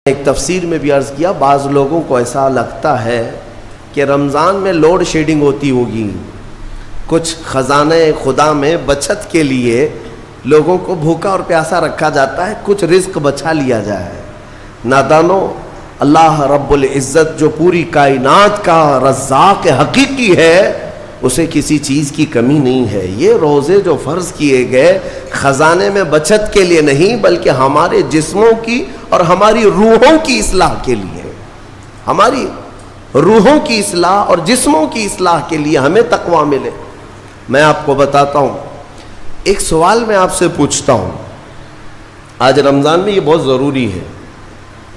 ایک تفسیر میں بھی عرض کیا، بعض لوگوں کو ایسا لگتا ہے کہ رمضان میں لوڈ شیڈنگ ہوتی ہوگی، کچھ خزانہ خدا میں بچت کے لیے لوگوں کو بھوکا اور پیاسا رکھا جاتا ہے، کچھ رزق بچا لیا جائے۔ نادانو، اللہ رب العزت جو پوری کائنات کا رزاق حقیقی ہے، اسے کسی چیز کی کمی نہیں ہے۔ یہ روزے جو فرض کیے گئے خزانے میں بچت کے لیے نہیں، بلکہ ہمارے جسموں کی اور ہماری روحوں کی اصلاح کے لیے، ہماری روحوں کی اصلاح اور جسموں کی اصلاح کے لیے ہمیں تقویٰ ملے۔ میں آپ کو بتاتا ہوں، ایک سوال میں آپ سے پوچھتا ہوں، آج رمضان میں یہ بہت ضروری ہے،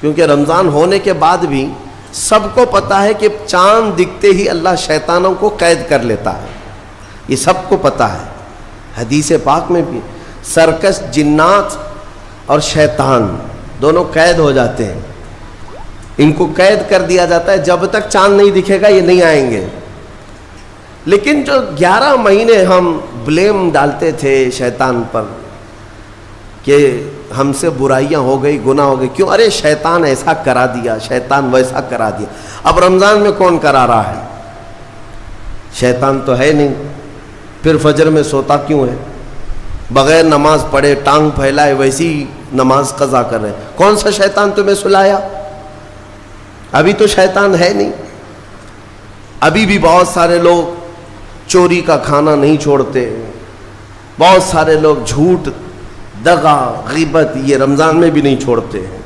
کیونکہ رمضان ہونے کے بعد بھی سب کو پتا ہے کہ چاند دکھتے ہی اللہ شیطانوں کو قید کر لیتا ہے، یہ سب کو پتا ہے۔ حدیث پاک میں بھی سرکش جنات اور شیطان دونوں قید ہو جاتے ہیں، ان کو قید کر دیا جاتا ہے، جب تک چاند نہیں دکھے گا یہ نہیں آئیں گے۔ لیکن جو 11 مہینے ہم بلیم ڈالتے تھے شیطان پر کہ ہم سے برائیاں ہو گئی، گناہ ہو گئی، کیوں؟ ارے شیطان ایسا کرا دیا، شیطان ویسا کرا دیا۔ اب رمضان میں کون کرا رہا ہے؟ شیطان تو ہے نہیں، پھر فجر میں سوتا کیوں ہے؟ بغیر نماز پڑھے ٹانگ پھیلائے ویسی نماز قضا کر رہے ہیں۔ کون سا شیطان تمہیں سلایا؟ ابھی تو شیطان ہے نہیں۔ ابھی بھی بہت سارے لوگ چوری کا کھانا نہیں چھوڑتے، بہت سارے لوگ جھوٹ، دغا، غیبت یہ رمضان میں بھی نہیں چھوڑتے ہیں۔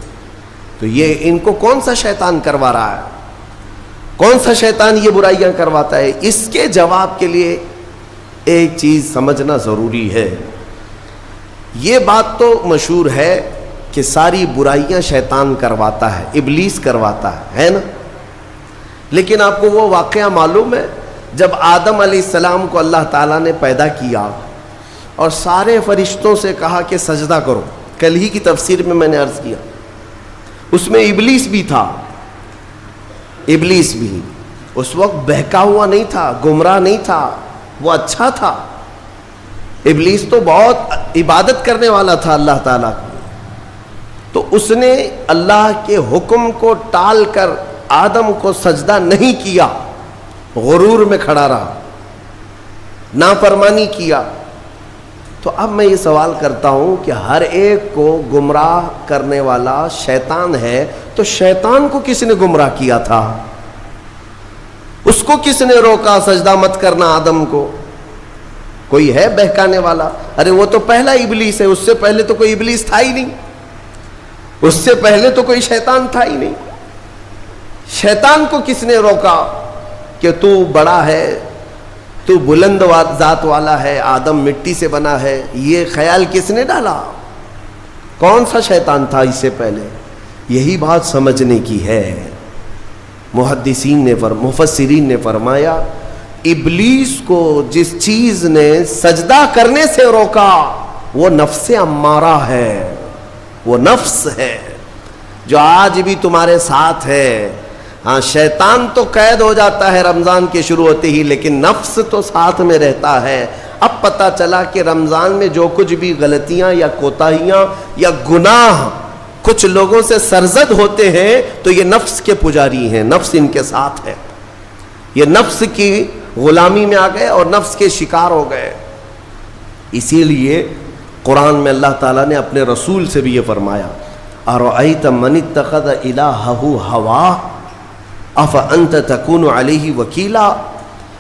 تو یہ ان کو کون سا شیطان کروا رہا ہے؟ کون سا شیطان یہ برائیاں کرواتا ہے؟ اس کے جواب کے لیے ایک چیز سمجھنا ضروری ہے۔ یہ بات تو مشہور ہے کہ ساری برائیاں شیطان کرواتا ہے، ابلیس کرواتا ہے نا؟ لیکن آپ کو وہ واقعہ معلوم ہے جب آدم علیہ السلام کو اللہ تعالیٰ نے پیدا کیا اور سارے فرشتوں سے کہا کہ سجدہ کرو، کل ہی کی تفسیر میں نے عرض کیا، اس میں ابلیس بھی تھا۔ ابلیس بھی اس وقت بہکا ہوا نہیں تھا، گمراہ نہیں تھا، وہ اچھا تھا۔ ابلیس تو بہت عبادت کرنے والا تھا اللہ تعالیٰ کی، تو اس نے اللہ کے حکم کو ٹال کر آدم کو سجدہ نہیں کیا، غرور میں کھڑا رہا، نافرمانی کیا۔ تو اب میں یہ سوال کرتا ہوں کہ ہر ایک کو گمراہ کرنے والا شیطان ہے، تو شیطان کو کس نے گمراہ کیا تھا؟ اس کو کس نے روکا سجدہ مت کرنا آدم کو؟ کوئی ہے بہکانے والا؟ ارے وہ تو پہلا ابلیس ہے، اس سے پہلے تو کوئی ابلیس تھا ہی نہیں، اس سے پہلے تو کوئی شیطان تھا ہی نہیں۔ شیطان کو کس نے روکا کہ تو بڑا ہے، تو بلند ذات والا ہے، آدم مٹی سے بنا ہے؟ یہ خیال کس نے ڈالا؟ کون سا شیطان تھا اس سے پہلے؟ یہی بات سمجھنے کی ہے۔ محدثین نے مفسرین نے فرمایا، ابلیس کو جس چیز نے سجدہ کرنے سے روکا وہ نفس امارہ ہے، وہ نفس ہے جو آج بھی تمہارے ساتھ ہے۔ ہاں، شیطان تو قید ہو جاتا ہے رمضان کے شروع ہوتے ہی، لیکن نفس تو ساتھ میں رہتا ہے۔ اب پتہ چلا کہ رمضان میں جو کچھ بھی غلطیاں یا کوتاہیاں یا گناہ کچھ لوگوں سے سرزد ہوتے ہیں تو یہ نفس کے پجاری ہیں، نفس ان کے ساتھ ہے، یہ نفس کی غلامی میں آ گئے اور نفس کے شکار ہو گئے۔ اسی لیے قرآن میں اللہ تعالیٰ نے اپنے رسول سے بھی یہ فرمایا، اَرَأَيْتَ مَنِ اتَّخَذَ إِلَٰهَهُ هَوَاهُ أَفَأَنْتَ تَكُونُ عَلَيْهِ وَكِيلًا۔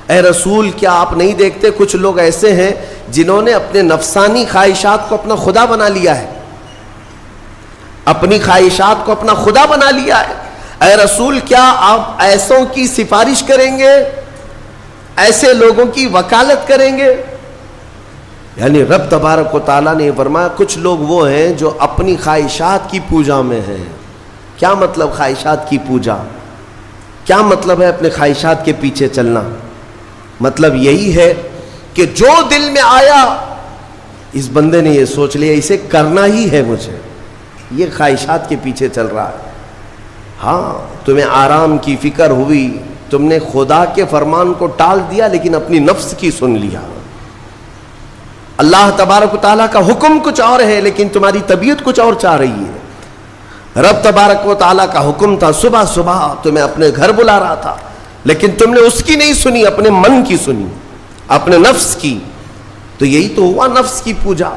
اے رسول، کیا آپ نہیں دیکھتے کچھ لوگ ایسے ہیں جنہوں نے اپنے نفسانی خواہشات کو اپنا خدا بنا لیا ہے، اپنی خواہشات کو اپنا خدا بنا لیا ہے۔ اے رسول، کیا آپ ایسوں کی سفارش کریں گے، ایسے لوگوں کی وکالت کریں گے؟ یعنی رب تبارک و تعالیٰ نے فرمایا کچھ لوگ وہ ہیں جو اپنی خواہشات کی پوجا میں ہیں۔ کیا مطلب خواہشات کی پوجا؟ کیا مطلب ہے اپنے خواہشات کے پیچھے چلنا؟ مطلب یہی ہے کہ جو دل میں آیا اس بندے نے یہ سوچ لیا اسے کرنا ہی ہے مجھے، یہ خواہشات کے پیچھے چل رہا ہے۔ ہاں، تمہیں آرام کی فکر ہوئی، تم نے خدا کے فرمان کو ٹال دیا لیکن اپنی نفس کی سن لیا۔ اللہ تبارک و تعالیٰ کا حکم کچھ اور ہے لیکن تمہاری طبیعت کچھ اور چاہ رہی ہے۔ رب تبارک و تعالیٰ کا حکم تھا صبح صبح تمہیں اپنے گھر بلا رہا تھا، لیکن تم نے اس کی نہیں سنی، اپنے من کی سنی، اپنے نفس کی. تو یہی تو ہوا نفس کی پوجا،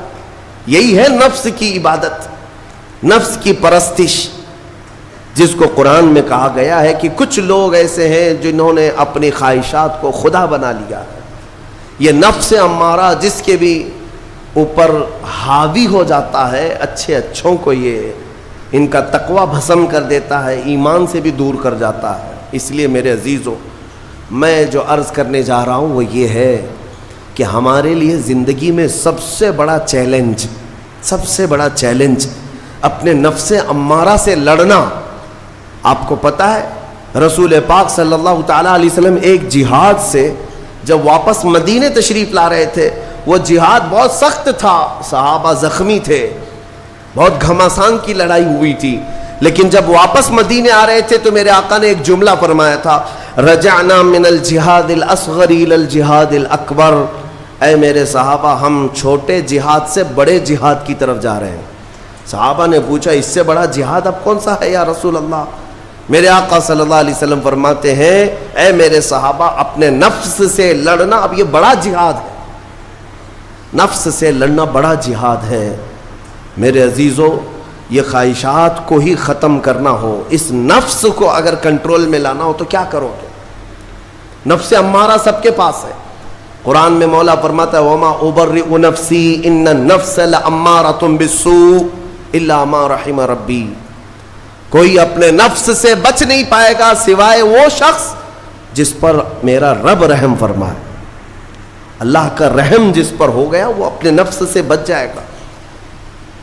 یہی ہے نفس کی عبادت، نفس کی پرستش، جس کو قرآن میں کہا گیا ہے کہ کچھ لوگ ایسے ہیں جنہوں نے اپنی خواہشات کو خدا بنا لیا ہے. یہ نفس امارہ جس کے بھی اوپر حاوی ہو جاتا ہے، اچھے اچھوں کو یہ ان کا تقوی بھسم کر دیتا ہے، ایمان سے بھی دور کر جاتا ہے. اس لیے میرے عزیزوں، میں جو عرض کرنے جا رہا ہوں وہ یہ ہے کہ ہمارے لیے زندگی میں سب سے بڑا چیلنج اپنے نفس امارہ سے لڑنا. آپ کو پتہ ہے رسول پاک صلی اللہ تعالیٰ علیہ وسلم ایک جہاد سے جب واپس مدینے تشریف لا رہے تھے، وہ جہاد بہت سخت تھا، صحابہ زخمی تھے، بہت گھماسان کی لڑائی ہوئی تھی، لیکن جب واپس مدینے آ رہے تھے تو میرے آقا نے ایک جملہ فرمایا تھا، رجعنا من الجہاد الاصغر الى الجہاد الاکبر. اے میرے صحابہ، ہم چھوٹے جہاد سے بڑے جہاد کی طرف جا رہے ہیں. صحابہ نے پوچھا اس سے بڑا جہاد اب کون سا ہے یا رسول اللہ؟ میرے آقا صلی اللہ علیہ وسلم فرماتے ہیں، اے میرے صحابہ، اپنے نفس سے لڑنا اب یہ بڑا جہاد ہے، نفس سے لڑنا بڑا جہاد ہے. میرے عزیزوں، یہ خواہشات کو ہی ختم کرنا ہو، اس نفس کو اگر کنٹرول میں لانا ہو تو کیا کرو گے؟ نفس امارہ سب کے پاس ہے. قرآن میں مولا فرماتا ہے وَمَا أُبَرِّئُ نَفْسِي إِنَّ النَّفْسَ لَأَمَّارَةٌ بِالسُّوءِ إِلَّا مَا رَحِمَ رَبِّي. کوئی اپنے نفس سے بچ نہیں پائے گا سوائے وہ شخص جس پر میرا رب رحم فرمائے. اللہ کا رحم جس پر ہو گیا وہ اپنے نفس سے بچ جائے گا.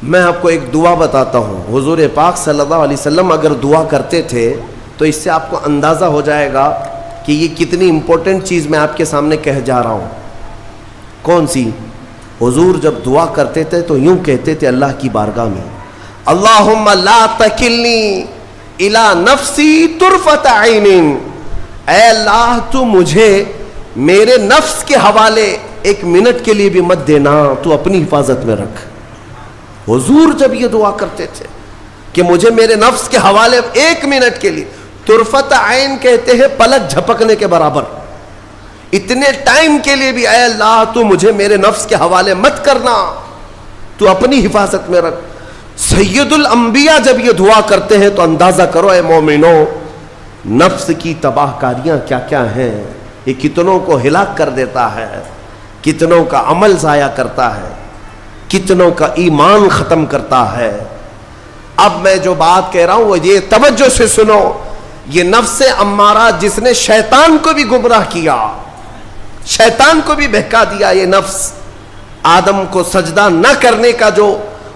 میں آپ کو ایک دعا بتاتا ہوں. حضور پاک صلی اللہ علیہ وسلم اگر دعا کرتے تھے تو اس سے آپ کو اندازہ ہو جائے گا کہ یہ کتنی امپورٹنٹ چیز میں آپ کے سامنے کہہ جا رہا ہوں. کون سی؟ حضور جب دعا کرتے تھے تو یوں کہتے تھے اللہ کی بارگاہ میں، اللہم لا تکلنی الی نفسی طرفۃ عین. اے اللہ تو مجھے میرے نفس کے حوالے ایک منٹ کے لیے بھی مت دینا، تو اپنی حفاظت میں رکھ. حضور جب یہ دعا کرتے تھے کہ مجھے میرے نفس کے حوالے ایک منٹ کے لیے، طرفۃ عین کہتے ہیں پلک جھپکنے کے برابر، اتنے ٹائم کے لیے بھی اے اللہ تو مجھے میرے نفس کے حوالے مت کرنا، تو اپنی حفاظت میں رکھ. سید الانبیاء جب یہ دعا کرتے ہیں تو اندازہ کرو اے مومنو، نفس کی تباہ کاریاں کیا کیا ہیں. یہ کتنوں کو ہلاک کر دیتا ہے، کتنوں کا عمل ضائع کرتا ہے، کتنوں کا ایمان ختم کرتا ہے. اب میں جو بات کہہ رہا ہوں وہ یہ توجہ سے سنو. یہ نفس امارہ جس نے شیطان کو بھی گمراہ کیا، شیطان کو بھی بہکا دیا، یہ نفس آدم کو سجدہ نہ کرنے کا جو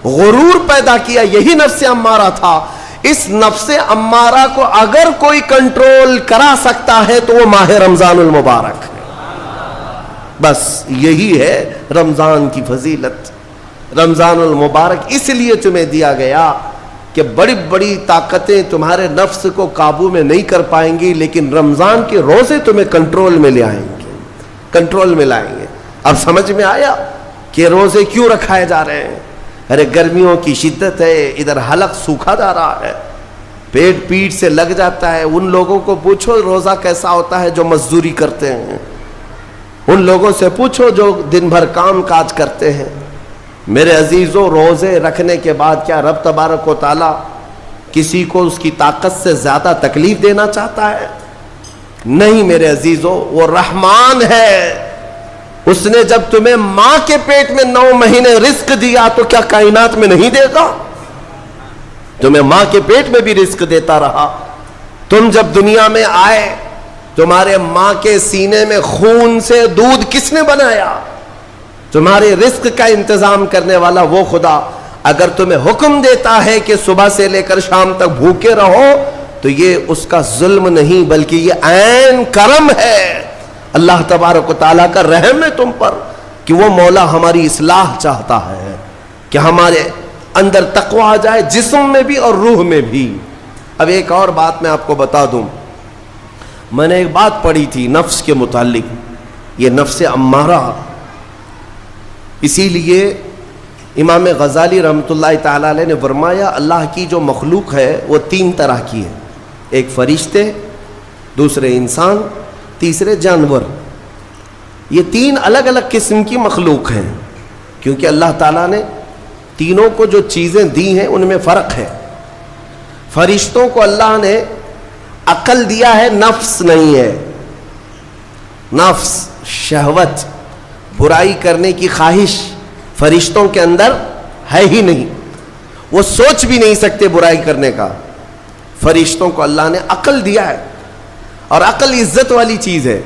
غرور پیدا کیا، یہی نفس امارہ تھا. اس نفس امارہ کو اگر کوئی کنٹرول کرا سکتا ہے تو وہ ماہ رمضان المبارک ہے. بس یہی ہے رمضان کی فضیلت. رمضان المبارک اس لیے تمہیں دیا گیا کہ بڑی بڑی طاقتیں تمہارے نفس کو قابو میں نہیں کر پائیں گی، لیکن رمضان کے روزے تمہیں کنٹرول میں لے آئیں گے، کنٹرول میں لائیں گے. اب سمجھ میں آیا کہ روزے کیوں رکھائے جا رہے ہیں؟ ارے گرمیوں کی شدت ہے، ادھر حلق سوکھا جا رہا ہے، پیٹ سے لگ جاتا ہے. ان لوگوں کو پوچھو روزہ کیسا ہوتا ہے جو مزدوری کرتے ہیں، ان لوگوں سے پوچھو جو دن بھر کام کاج کرتے ہیں. میرے عزیزوں، روزے رکھنے کے بعد کیا رب تبارک و تعالی کسی کو اس کی طاقت سے زیادہ تکلیف دینا چاہتا ہے؟ نہیں میرے عزیزوں، وہ رحمان ہے. اس نے جب تمہیں ماں کے پیٹ میں 9 مہینے رزق دیا تو کیا کائنات میں نہیں دے گا؟ تمہیں ماں کے پیٹ میں بھی رزق دیتا رہا. تم جب دنیا میں آئے تمہارے ماں کے سینے میں خون سے دودھ کس نے بنایا؟ تمہارے رزق کا انتظام کرنے والا وہ خدا. اگر تمہیں حکم دیتا ہے کہ صبح سے لے کر شام تک بھوکے رہو تو یہ اس کا ظلم نہیں بلکہ یہ عین کرم ہے. اللہ تبارک و تعالیٰ کا رحم ہے تم پر کہ وہ مولا ہماری اصلاح چاہتا ہے کہ ہمارے اندر تقوی آ جائے، جسم میں بھی اور روح میں بھی. اب ایک اور بات میں آپ کو بتا دوں. میں نے ایک بات پڑھی تھی نفس کے متعلق، یہ نفس امارہ اسی لیے امام غزالی رحمۃ اللہ تعالیٰ علیہ نے فرمایا اللہ کی جو مخلوق ہے وہ 3 طرح کی ہے، ایک فرشتے، دوسرے انسان، تیسرے جانور۔ یہ 3 الگ الگ قسم کی مخلوق ہیں، کیونکہ اللہ تعالیٰ نے تینوں کو جو چیزیں دی ہیں ان میں فرق ہے۔ فرشتوں کو اللہ نے عقل دیا ہے، نفس نہیں ہے۔ نفس، شہوت، برائی کرنے کی خواہش فرشتوں کے اندر ہے ہی نہیں، وہ سوچ بھی نہیں سکتے برائی کرنے کا۔ فرشتوں کو اللہ نے عقل دیا ہے، اور عقل عزت والی چیز ہے۔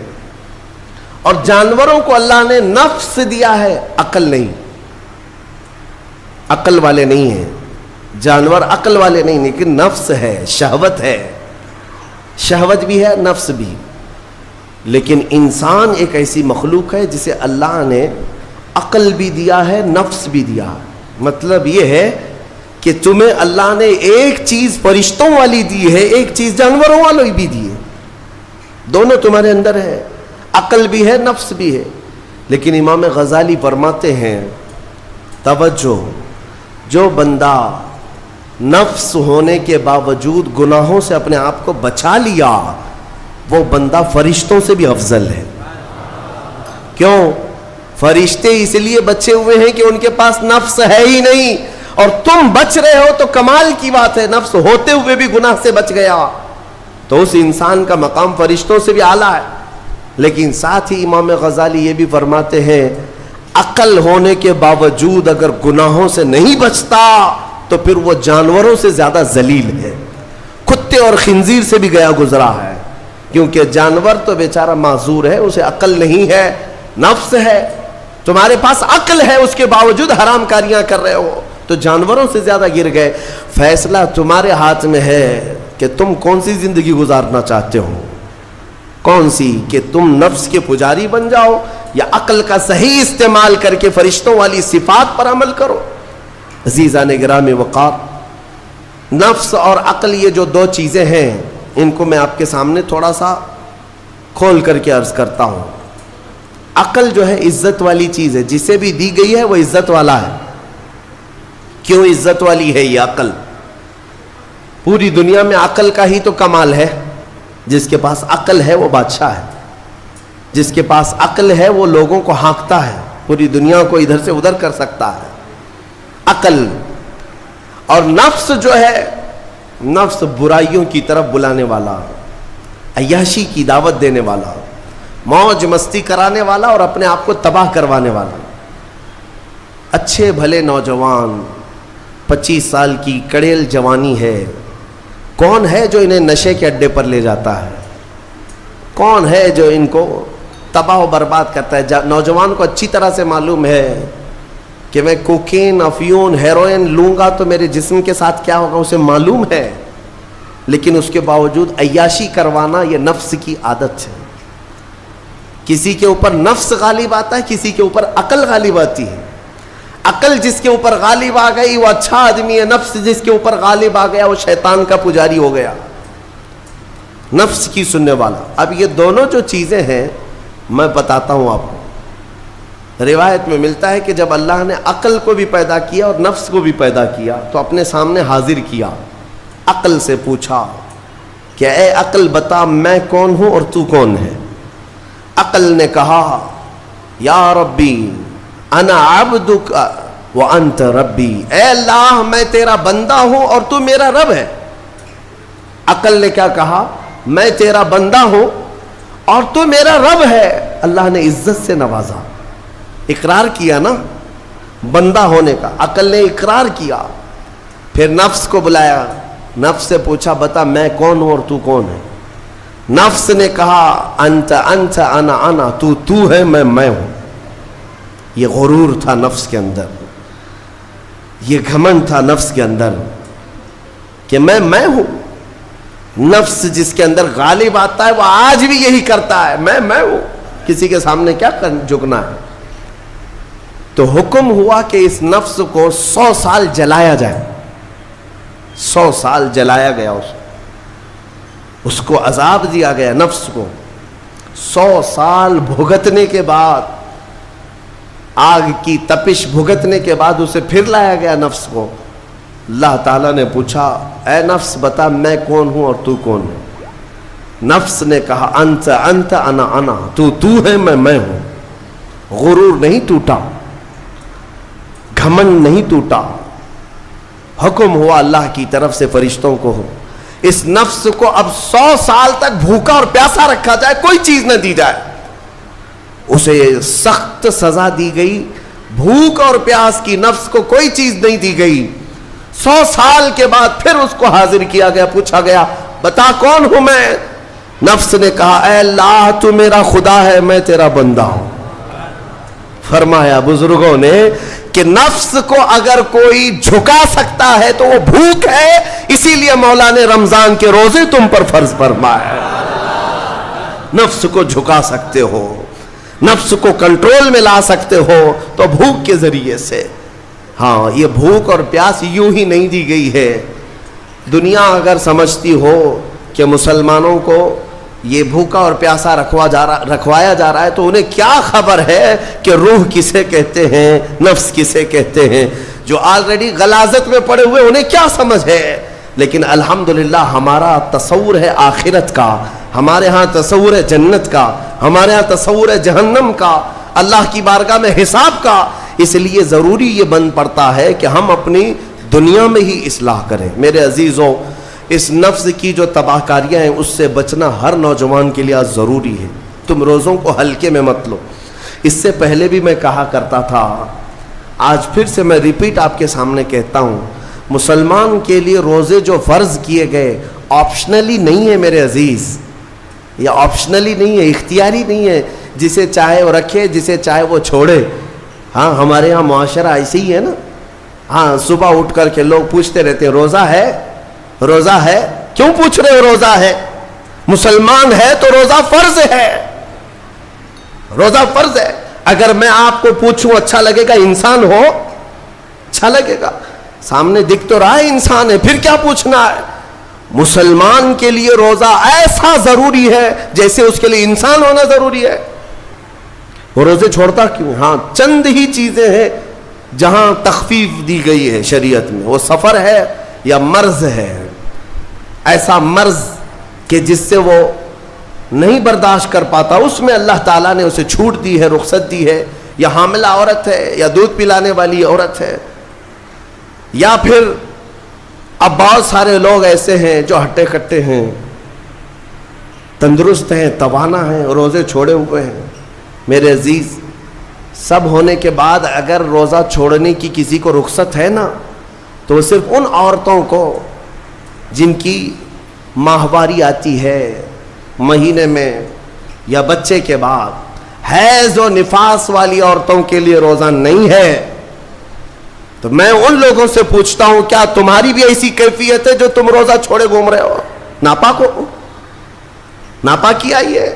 اور جانوروں کو اللہ نے نفس دیا ہے، عقل نہیں، عقل والے نہیں ہیں جانور، عقل والے نہیں، لیکن نفس ہے، شہوت ہے، شہوت بھی ہے، نفس بھی۔ لیکن انسان ایک ایسی مخلوق ہے جسے اللہ نے عقل بھی دیا ہے، نفس بھی دیا۔ مطلب یہ ہے کہ تمہیں اللہ نے ایک چیز فرشتوں والی دی ہے، ایک چیز جانوروں والی بھی دی ہے، دونوں تمہارے اندر ہے، عقل بھی ہے، نفس بھی ہے۔ لیکن امام غزالی فرماتے ہیں توجہ، جو بندہ نفس ہونے کے باوجود گناہوں سے اپنے آپ کو بچا لیا، وہ بندہ فرشتوں سے بھی افضل ہے۔ کیوں؟ فرشتے اس لیے بچے ہوئے ہیں کہ ان کے پاس نفس ہے ہی نہیں، اور تم بچ رہے ہو تو کمال کی بات ہے، نفس ہوتے ہوئے بھی گناہ سے بچ گیا تو اس انسان کا مقام فرشتوں سے بھی اعلیٰ ہے۔ لیکن ساتھ ہی امام غزالی یہ بھی فرماتے ہیں عقل ہونے کے باوجود اگر گناہوں سے نہیں بچتا تو پھر وہ جانوروں سے زیادہ ذلیل ہے، کتے اور خنزیر سے بھی گیا گزرا ہے، کیونکہ جانور تو بیچارہ معذور ہے، اسے عقل نہیں ہے، نفس ہے۔ تمہارے پاس عقل ہے، اس کے باوجود حرام کاریاں کر رہے ہو تو جانوروں سے زیادہ گر گئے۔ فیصلہ تمہارے ہاتھ میں ہے کہ تم کون سی زندگی گزارنا چاہتے ہو، کون سی، کہ تم نفس کے پجاری بن جاؤ یا عقل کا صحیح استعمال کر کے فرشتوں والی صفات پر عمل کرو۔ عزیزان گرامی وقار، نفس اور عقل یہ جو 2 چیزیں ہیں، ان کو میں آپ کے سامنے تھوڑا سا کھول کر کے عرض کرتا ہوں۔ عقل جو ہے عزت والی چیز ہے، جسے بھی دی گئی ہے وہ عزت والا ہے۔ کیوں عزت والی ہے یہ عقل؟ پوری دنیا میں عقل کا ہی تو کمال ہے، جس کے پاس عقل ہے وہ بادشاہ ہے، جس کے پاس عقل ہے وہ لوگوں کو ہانکتا ہے، پوری دنیا کو ادھر سے ادھر کر سکتا ہے۔ عقل اور نفس جو ہے، نفس برائیوں کی طرف بلانے والا، عیاشی کی دعوت دینے والا، موج مستی کرانے والا اور اپنے آپ کو تباہ کروانے والا۔ اچھے بھلے نوجوان، 25 سال کی کڑیل جوانی ہے، کون ہے جو انہیں نشے کے اڈے پر لے جاتا ہے؟ کون ہے جو ان کو تباہ و برباد کرتا ہے؟ نوجوان کو اچھی طرح سے معلوم ہے کہ میں کوکین، افیون، ہیروئن لوں گا تو میرے جسم کے ساتھ کیا ہوگا، اسے معلوم ہے، لیکن اس کے باوجود عیاشی کروانا یہ نفس کی عادت ہے۔ کسی کے اوپر نفس غالب آتا ہے، کسی کے اوپر عقل غالب آتی ہے۔ عقل جس کے اوپر غالب آ گئی وہ اچھا آدمی ہے، نفس جس کے اوپر غالب آ گیا وہ شیطان کا پجاری ہو گیا، نفس کی سننے والا۔ اب یہ دونوں جو چیزیں ہیں میں بتاتا ہوں آپ کو۔ روایت میں ملتا ہے کہ جب اللہ نے عقل کو بھی پیدا کیا اور نفس کو بھی پیدا کیا تو اپنے سامنے حاضر کیا، عقل سے پوچھا کہ اے عقل بتا میں کون ہوں اور تو کون ہے؟ عقل نے کہا یا ربی انا عبدک وانت ربی، اے اللہ میں تیرا بندہ ہوں اور تو میرا رب ہے۔ عقل نے کیا کہا؟ میں تیرا بندہ ہوں اور تو میرا رب ہے۔ اللہ نے عزت سے نوازا، اقرار کیا نا بندہ ہونے کا، عقل نے اقرار کیا۔ پھر نفس کو بلایا، نفس سے پوچھا بتا میں کون ہوں اور تو کون ہے؟ نفس نے کہا انت انت انا انا، تو ہے میں ہوں۔ یہ غرور تھا نفس کے اندر، یہ گھمنڈ تھا نفس کے اندر کہ میں ہوں۔ نفس جس کے اندر غالب آتا ہے وہ آج بھی یہی کرتا ہے، میں ہوں، کسی کے سامنے کیا جھکنا ہے۔ تو حکم ہوا کہ اس نفس کو 100 سال جلایا جائے۔ 100 سال جلایا گیا، اس کو عذاب دیا گیا نفس کو۔ 100 سال بھگتنے کے بعد آگ کی تپش بھگتنے کے بعد اسے پھر لایا گیا نفس کو. اللہ تعالیٰ نے پوچھا اے نفس بتا میں کون ہوں اور تو کون ہے؟ نفس نے کہا انت انت انا انا، تو ہے میں ہوں. غرور نہیں ٹوٹا، گھمنڈ نہیں ٹوٹا. حکم ہوا اللہ کی طرف سے فرشتوں کو، اس نفس کو اب 100 سال تک بھوکا اور پیاسا رکھا جائے، کوئی چیز نہ دی جائے. اسے سخت سزا دی گئی. بھوک اور پیاس کی نفس کو کوئی چیز نہیں دی گئی. 100 سال کے بعد پھر اس کو حاضر کیا گیا، پوچھا گیا بتا کون ہوں میں؟ نفس نے کہا اے اللہ تو میرا خدا ہے، میں تیرا بندہ ہوں. فرمایا بزرگوں نے کہ نفس کو اگر کوئی جھکا سکتا ہے تو وہ بھوک ہے، اسی لیے مولا نے رمضان کے روزے تم پر فرض فرمایا. نفس کو جھکا سکتے ہو، نفس کو کنٹرول میں لا سکتے ہو تو بھوک کے ذریعے سے. ہاں یہ بھوک اور پیاس یوں ہی نہیں دی گئی ہے. دنیا اگر سمجھتی ہو کہ مسلمانوں کو یہ بھوکا اور پیاسا رکھوایا جا رہا ہے تو انہیں کیا خبر ہے کہ روح کسے کہتے ہیں، نفس کسے کہتے ہیں. جو آلریڈی غلاظت میں پڑے ہوئے انہیں کیا سمجھ ہے. لیکن الحمدللہ ہمارا تصور ہے آخرت کا، ہمارے ہاں تصور ہے جنت کا، ہمارے ہاں تصور ہے جہنم کا، اللہ کی بارگاہ میں حساب کا. اس لیے ضروری یہ بن پڑتا ہے کہ ہم اپنی دنیا میں ہی اصلاح کریں. میرے عزیزوں، اس نفس کی جو تباہ کاریاں ہیں اس سے بچنا ہر نوجوان کے لیے ضروری ہے. تم روزوں کو ہلکے میں مت لو. اس سے پہلے بھی میں کہا کرتا تھا، آج پھر سے میں ریپیٹ آپ کے سامنے کہتا ہوں، مسلمان کے لیے روزے جو فرض کیے گئے آپشنلی نہیں ہے میرے عزیز. یہ آپشنلی نہیں ہے، اختیاری نہیں ہے. جسے چاہے وہ رکھے، جسے چاہے وہ چھوڑے. ہاں ہمارے ہاں معاشرہ ایسے ہی ہے نا. ہاں صبح اٹھ کر کے لوگ پوچھتے رہتے ہیں روزہ ہے، روزہ ہے. کیوں پوچھ رہے ہو روزہ ہے؟ مسلمان ہے تو روزہ فرض ہے، روزہ فرض ہے. اگر میں آپ کو پوچھوں اچھا لگے گا؟ انسان ہو اچھا لگے گا. سامنے دکھ تو رہا ہے انسان ہے، پھر کیا پوچھنا ہے؟ مسلمان کے لیے روزہ ایسا ضروری ہے جیسے اس کے لیے انسان ہونا ضروری ہے. وہ روزے چھوڑتا کیوں؟ ہاں چند ہی چیزیں ہیں جہاں تخفیف دی گئی ہے شریعت میں. وہ سفر ہے یا مرض ہے، ایسا مرض کہ جس سے وہ نہیں برداشت کر پاتا، اس میں اللہ تعالیٰ نے اسے چھوٹ دی ہے، رخصت دی ہے. یا حاملہ عورت ہے، یا دودھ پلانے والی عورت ہے، یا پھر اب بہت سارے لوگ ایسے ہیں جو ہٹے کٹے ہیں، تندرست ہیں، توانا ہیں، روزے چھوڑے ہوئے ہیں. میرے عزیز، سب ہونے کے بعد اگر روزہ چھوڑنے کی کسی کو رخصت ہے نا تو صرف ان عورتوں کو جن کی ماہواری آتی ہے مہینے میں یا بچے کے بعد. حیض و نفاس والی عورتوں کے لیے روزہ نہیں ہے. تو میں ان لوگوں سے پوچھتا ہوں کیا تمہاری بھی ایسی کیفیت ہے جو تم روزہ چھوڑے گھوم رہے ہو؟ ناپاک ہو؟ ناپاکی آئی ہے؟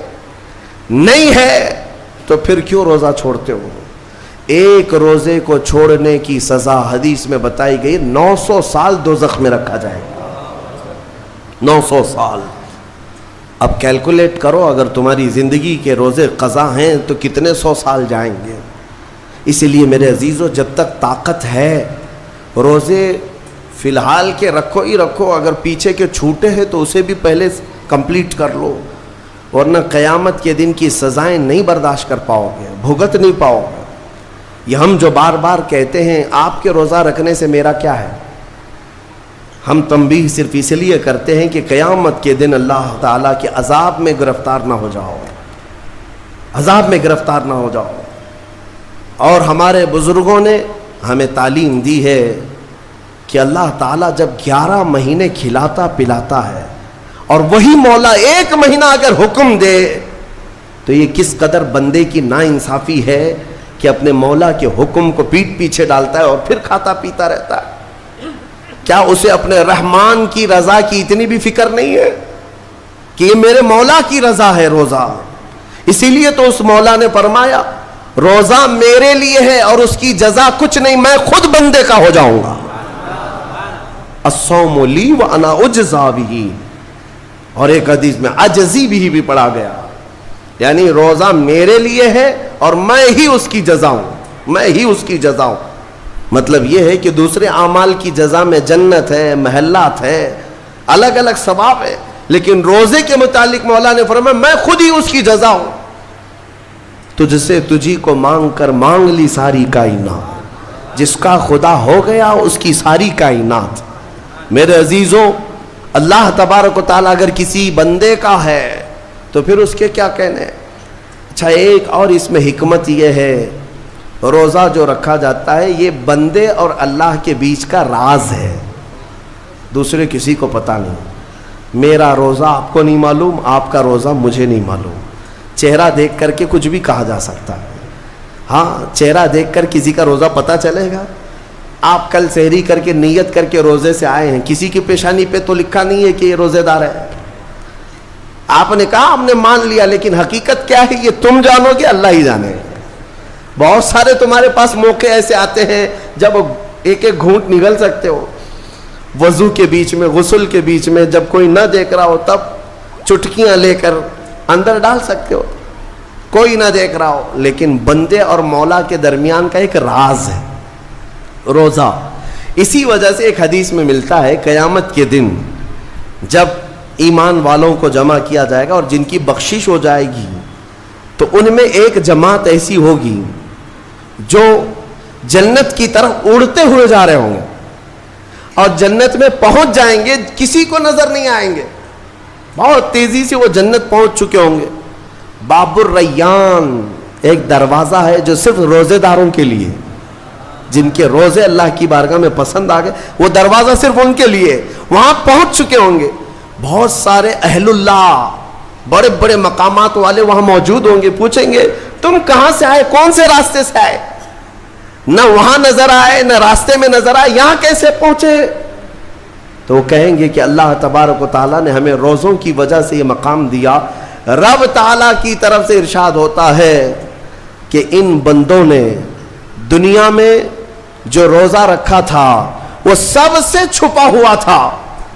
نہیں ہے تو پھر کیوں روزہ چھوڑتے ہو؟ ایک روزے کو چھوڑنے کی سزا حدیث میں بتائی گئی 900 سال دوزخ میں رکھا جائے گا. 900 سال. اب کیلکولیٹ کرو، اگر تمہاری زندگی کے روزے قضا ہیں تو کتنے 100 سال جائیں گے. اسی لیے میرے عزیزو، جب تک طاقت ہے روزے فی الحال کے رکھو ہی رکھو. اگر پیچھے کے چھوٹے ہیں تو اسے بھی پہلے کمپلیٹ کر لو، ورنہ قیامت کے دن کی سزائیں نہیں برداشت کر پاؤ گے، بھگت نہیں پاؤ گے. یہ ہم جو بار بار کہتے ہیں آپ کے روزہ رکھنے سے میرا کیا ہے، ہم تنبیہ صرف اس لیے کرتے ہیں کہ قیامت کے دن اللہ تعالیٰ کے عذاب میں گرفتار نہ ہو جاؤ، عذاب میں گرفتار نہ ہو جاؤ. اور ہمارے بزرگوں نے ہمیں تعلیم دی ہے کہ اللہ تعالیٰ جب 11 مہینے کھلاتا پلاتا ہے اور وہی مولا 1 مہینہ اگر حکم دے تو یہ کس قدر بندے کی ناانصافی ہے کہ اپنے مولا کے حکم کو پیٹ پیچھے ڈالتا ہے اور پھر کھاتا پیتا رہتا ہے. کیا اسے اپنے رحمان کی رضا کی اتنی بھی فکر نہیں ہے کہ یہ میرے مولا کی رضا ہے روزہ؟ اسی لیے تو اس مولا نے فرمایا روزہ میرے لیے ہے اور اس کی جزا کچھ نہیں، میں خود بندے کا ہو جاؤں گا. الصوم لی وانا اجزا بہ. اور ایک حدیث میں عجزی بھی پڑھا گیا، یعنی روزہ میرے لیے ہے اور میں ہی اس کی جزا ہوں. میں ہی اس کی جزا ہوں. مطلب یہ ہے کہ دوسرے اعمال کی جزا میں جنت ہے, محلات ہے, الگ الگ ثواب ہے, لیکن روزے کے متعلق مولا نے فرمایا میں خود ہی اس کی جزا ہوں. تجھ سے تجھی کو مانگ کر مانگ لی ساری کائنات, جس کا خدا ہو گیا اس کی ساری کائنات. میرے عزیزوں, اللہ تبارک و تعالیٰ اگر کسی بندے کا ہے تو پھر اس کے کیا کہنے. اچھا, ایک اور اس میں حکمت یہ ہے, روزہ جو رکھا جاتا ہے یہ بندے اور اللہ کے بیچ کا راز ہے, دوسرے کسی کو پتہ نہیں. میرا روزہ آپ کو نہیں معلوم, آپ کا روزہ مجھے نہیں معلوم. چہرہ دیکھ کر کے کچھ بھی کہا جا سکتا ہے. ہاں, چہرہ دیکھ کر کسی کا روزہ پتہ چلے گا. آپ کل سحری کر کے نیت کر کے روزے سے آئے ہیں, کسی کی پیشانی پہ تو لکھا نہیں ہے کہ یہ روزے دار ہے. آپ نے کہا ہم نے مان لیا, لیکن حقیقت کیا ہے یہ تم جانو گے, اللہ ہی جانے. بہت سارے تمہارے پاس موقع ایسے آتے ہیں جب ایک ایک گھونٹ نگل سکتے ہو, وضو کے بیچ میں, غسل کے بیچ میں, جب کوئی نہ دیکھ رہا ہو تب چٹکیاں لے کر اندر ڈال سکتے ہو, کوئی نہ دیکھ رہا ہو. لیکن بندے اور مولا کے درمیان کا ایک راز ہے روزہ. اسی وجہ سے ایک حدیث میں ملتا ہے قیامت کے دن جب ایمان والوں کو جمع کیا جائے گا اور جن کی بخشش ہو جائے گی تو ان میں ایک جماعت ایسی ہوگی جو جنت کی طرف اڑتے ہوئے جا رہے ہوں گے اور جنت میں پہنچ جائیں گے, کسی کو نظر نہیں آئیں گے, بہت تیزی سے وہ جنت پہنچ چکے ہوں گے. باب الریان ایک دروازہ ہے جو صرف روزے داروں کے لیے, جن کے روزے اللہ کی بارگاہ میں پسند آ گئے, وہ دروازہ صرف ان کے لیے. وہاں پہنچ چکے ہوں گے, بہت سارے اہل اللہ, بڑے بڑے مقامات والے وہاں موجود ہوں گے. پوچھیں گے تم کہاں سے آئے, کون سے راستے سے آئے؟ نہ وہاں نظر آئے نہ راستے میں نظر آئے, یہاں کیسے پہنچے؟ تو وہ کہیں گے کہ اللہ تبارک و تعالیٰ نے ہمیں روزوں کی وجہ سے یہ مقام دیا. رب تعالیٰ کی طرف سے ارشاد ہوتا ہے کہ ان بندوں نے دنیا میں جو روزہ رکھا تھا وہ سب سے چھپا ہوا تھا,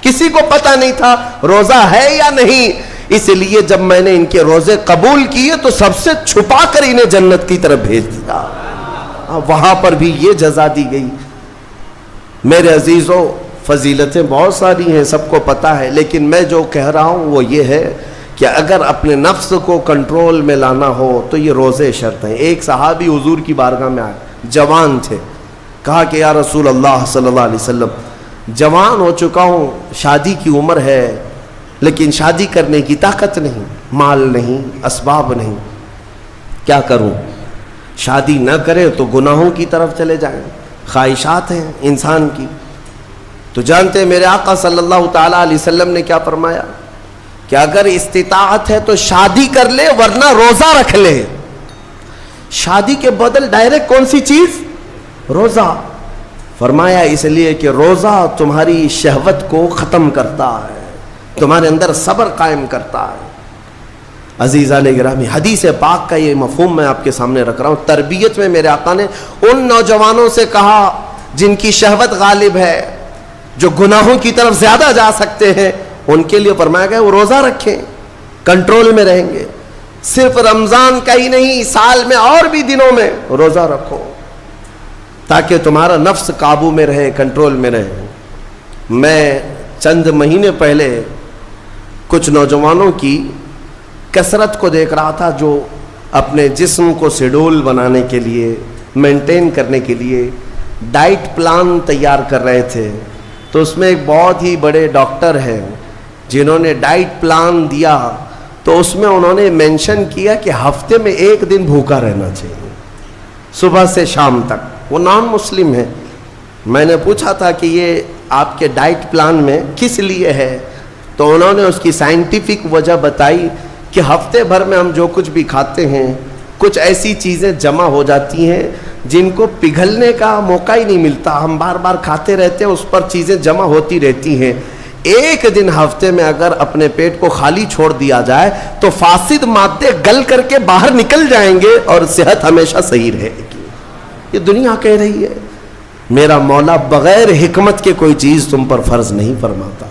کسی کو پتہ نہیں تھا روزہ ہے یا نہیں. اس لیے جب میں نے ان کے روزے قبول کیے تو سب سے چھپا کر انہیں جنت کی طرف بھیج دیا. وہاں پر بھی یہ جزا دی گئی. میرے عزیزوں, فضیلتیں بہت ساری ہیں, سب کو پتہ ہے, لیکن میں جو کہہ رہا ہوں وہ یہ ہے کہ اگر اپنے نفس کو کنٹرول میں لانا ہو تو یہ روزے شرط ہیں. ایک صحابی حضور کی بارگاہ میں آئے, جوان تھے, کہا کہ یا رسول اللہ صلی اللہ علیہ وسلم, جوان ہو چکا ہوں, شادی کی عمر ہے, لیکن شادی کرنے کی طاقت نہیں, مال نہیں, اسباب نہیں, کیا کروں؟ شادی نہ کرے تو گناہوں کی طرف چلے جائیں, خواہشات ہیں انسان کی. تو جانتے ہیں میرے آقا صلی اللہ تعالیٰ علیہ وسلم نے کیا فرمایا کہ اگر استطاعت ہے تو شادی کر لے, ورنہ روزہ رکھ لے. شادی کے بدل ڈائریکٹ کون سی چیز؟ روزہ. فرمایا اس لیے کہ روزہ تمہاری شہوت کو ختم کرتا ہے, تمہارے اندر صبر قائم کرتا ہے. عزیزان گرامی, حدیث پاک کا یہ مفہوم میں آپ کے سامنے رکھ رہا ہوں. تربیت میں میرے آقا نے ان نوجوانوں سے کہا جن کی شہوت غالب ہے, جو گناہوں کی طرف زیادہ جا سکتے ہیں, ان کے لیے فرمایا گیا وہ روزہ رکھیں, کنٹرول میں رہیں گے. صرف رمضان کا ہی نہیں, سال میں اور بھی دنوں میں روزہ رکھو تاکہ تمہارا نفس قابو میں رہے, کنٹرول میں رہے. میں چند مہینے پہلے کچھ نوجوانوں کی کثرت کو دیکھ رہا تھا جو اپنے جسم کو شیڈول بنانے کے لیے, مینٹین کرنے کے لیے ڈائٹ پلان تیار کر رہے تھے. تو اس میں ایک بہت ہی بڑے ڈاکٹر ہیں جنہوں نے ڈائٹ پلان دیا, تو اس میں انہوں نے مینشن کیا کہ ہفتے میں ایک دن بھوکا رہنا چاہیے, صبح سے شام تک. وہ نان مسلم ہے. میں نے پوچھا تھا کہ یہ آپ کے ڈائٹ پلان میں کس لیے ہے, تو انہوں نے اس کی سائنٹیفک وجہ بتائی کہ ہفتے بھر میں ہم جو کچھ بھی کھاتے ہیں, کچھ ایسی چیزیں جمع ہو جاتی ہیں جن کو پگھلنے کا موقع ہی نہیں ملتا, ہم بار بار کھاتے رہتے ہیں, اس پر چیزیں جمع ہوتی رہتی ہیں. ایک دن ہفتے میں اگر اپنے پیٹ کو خالی چھوڑ دیا جائے تو فاسد مادے گل کر کے باہر نکل جائیں گے اور صحت ہمیشہ صحیح رہے گی. یہ دنیا کہہ رہی ہے. میرا مولا بغیر حکمت کے کوئی چیز تم پر فرض نہیں فرماتا.